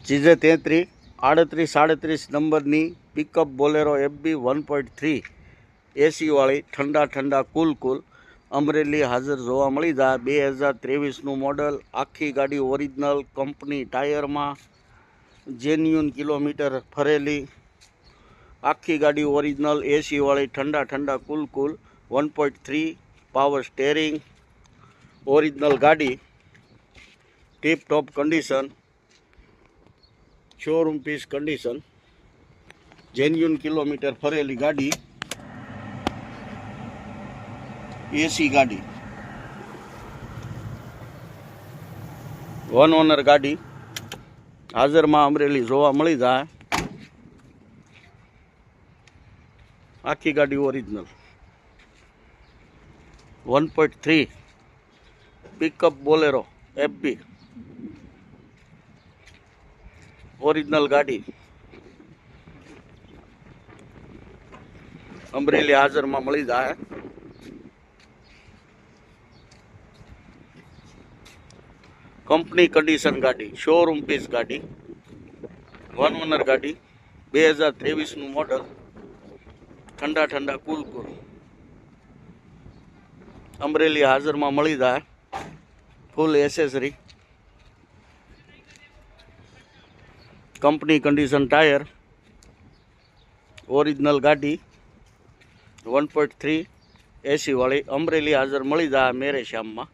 ચીજે 33 38 નંબરની pickup Bolero FB 1.3 એસી વાળી ઠંડા કુલ અમરેલી હાજર જોવા મળી જાય। 2023નું મોડલ, આખી ગાડી ઓરિજિનલ કંપની ટાયરમાં, જેન્યુન કિલોમીટર ફરેલી, આખી ગાડી ઓરિજિનલ એસી વાળી ઠંડા કુલ 1.3 પાવર સ્ટેરિંગ, ઓરિજિનલ ગાડી, tip top condition, showroom piece condition, genuine kilometre ફરેલી ગાડી, એસી ગાડી, વન ઓનર ગાડી હાજરમાં અમરેલી જોવા મળી જાય। આખી ગાડી original 1.3 pickup Bolero FB original ગાડી અમરેલી હાજરમાં મળી જાય। કંપની કન્ડિશન ગાડી, શોરૂમ પીસ ગાડી, વન ઓનર ગાડી, 2023નું મોડલ, ઠંડા કુલ અમરેલી હાજરમાં મળી જાય। Full accessory, company condition tyre, original ગાડી 1.3 એસી વાળી અમરેલી હાજર મળી જાય મેરે શ્યામમાં।